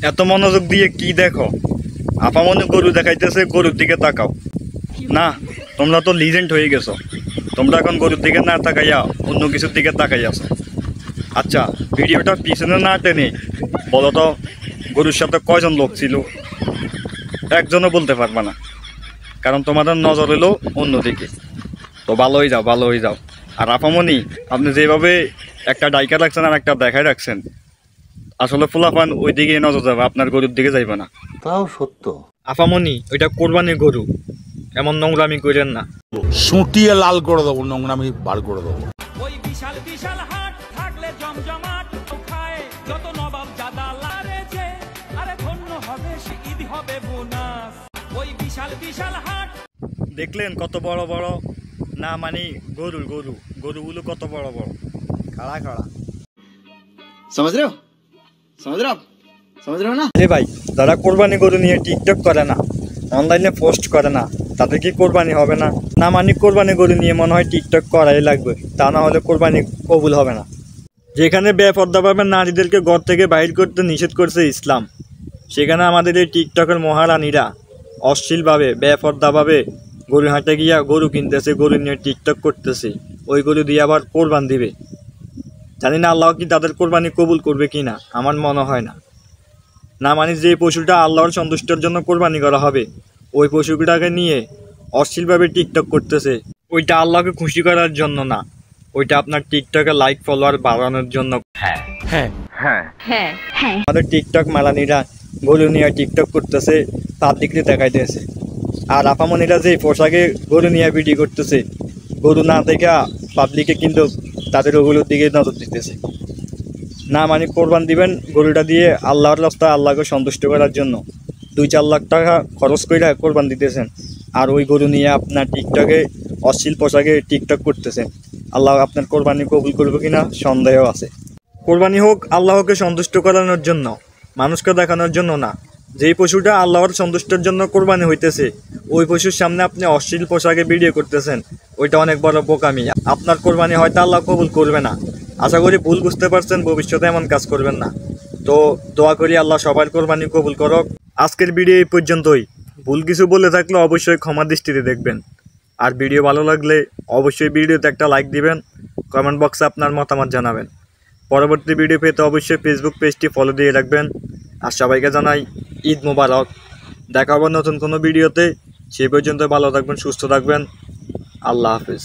এত মনোযোগ দিয়ে কি দেখো? আপামনি গরু দেখাইতেছে, গরুর দিকে তাকাও না। তোমরা তো লিজেন্ড হয়ে গেছো, তোমরা এখন গরুর দিকে না তাকাইয়া অন্য কিছুর দিকে তাকাইয়াছো। আচ্ছা, ভিডিওটা পিছনে না টেনে বলো তো, গরুর সাথে কয়জন লোক ছিল? একজনও বলতে পারবা না, কারণ তোমাদের নজর এলো অন্যদিকে। তো ভালো হয়ে যাও, ভালো হয়ে যাও। আর আপামনি, আপনি যেভাবে একটা ডাইকা রাখছেন আর একটা দেখায় রাখছেন, আসলে ফুলাপান ওই দিকে নজর যাবে, আপনার গরুর দিকে যাইবে না। তাও সত্য। আপামনি, ওইটা কোরবানির গরু, এমন নোংরামি করেন না। সুটিয়ে লাল করে দেবো, নোংরামি বার করে দেবো। ওই বিশাল বিশাল হাট থাকলে জমজমাট, খায় যত নবাব জাদা লারে যে, আরে ধন্য হবে সে, ঈদ হবে বোনাস। ওই বিশাল বিশাল হাট দেখলেন কত বড় বড়, না মানে গরু গরু গরুগুলো কত বড় বড়, খাড়া খাড়া। समझ रहे हो समझ रहे हो ना? এ ভাই, যারা কোরবানি গরু নিয়ে টিকটক করে না, অনলাইনে পোস্ট করে না, তাদের কি কোরবানি হবে না? না মানে কোরবানি গরু নিয়ে মনে হয় টিকটক করাই লাগবে, তা না হলে কোরবানি কবুল হবে না। যেখানে বেপর্দাভাবে নারীদেরকে ঘর থেকে বাইর করতে নিষেধ করছে ইসলাম, সেখানে আমাদের এই টিকটকের মহারানীরা অশ্লীলভাবে বেপর্দাভাবে গরু হাটে গিয়া গরু কিনতেছে, গরু নিয়ে টিকটক করতেছে, ওই গরু দিয়ে আবার কোরবান দিবে। জানি না আল্লাহ কি তাদের কোরবানি কবুল করবে কি না, আমার মনে হয় না। না মানে যে পশুটা আল্লাহর সন্তুষ্টির জন্য কোরবানি করা হবে, ওই পশুটাকে নিয়ে অশ্লীলভাবে টিকটক করতেছে, ওইটা আল্লাহকে খুশি করার জন্য না, ওইটা আপনার টিকটকে লাইক ফলোয়ার বাড়ানোর জন্য। আমাদের টিকটক মালানিরা গরু নিয়ে টিকটক করতেছে, পাবলিকলি দেখাইতেছে। আর আপামনিরা যে পোশাকে গরু নিয়ে ভিডিও করতেছে, গরু না দেখা পাবলিকে কিন্তু তাদের ওগুলোর দিকে নজর দিতেছে। না মানে কোরবান দিবেন গরুটা দিয়ে আল্লাহর রাস্তায়, আল্লাহকে সন্তুষ্ট করার জন্য 2-4 লাখ টাকা খরচ করে কোরবান দিতেছেন, আর ওই গরু নিয়ে আপনার টিকটকে অশ্লীল পোশাকে টিকটক করতেছেন। আল্লাহ আপনার কোরবানি কবুল করবে কিনা সন্দেহ আছে। কোরবানি হোক আল্লাহকে সন্তুষ্ট করানোর জন্য, মানুষকে দেখানোর জন্য না। যেই পশুটা আল্লাহর সন্তুষ্টের জন্য কোরবানি হইতেছে, ওই পশুর সামনে আপনি অশ্লীল পোশাকে ভিডিও করতেছেন, ওইটা অনেক বড় বোকামি। আপনার কোরবানি হয়তো আল্লাহ কবুল করবে না। আশা করি ভুল বুঝতে পারছেন, ভবিষ্যতে এমন কাজ করবেন না। তো দোয়া করি আল্লাহ সবার কোরবানি কবুল করক। আজকের ভিডিও এই পর্যন্তই। ভুল কিছু বলে থাকলে অবশ্যই ক্ষমা দৃষ্টিতে দেখবেন। আর ভিডিও ভালো লাগলে অবশ্যই ভিডিওতে একটা লাইক দিবেন, কমেন্ট বক্সে আপনার মতামত জানাবেন। পরবর্তী ভিডিও পেতে অবশ্যই ফেসবুক পেজটি ফলো দিয়ে রাখবেন। আর সবাইকে জানাই ঈদ মোবারক। দেখা হবে নতুন কোনো ভিডিওতে। সেই পর্যন্ত ভালো থাকবেন, সুস্থ থাকবেন। আল্লাহ হাফেজ।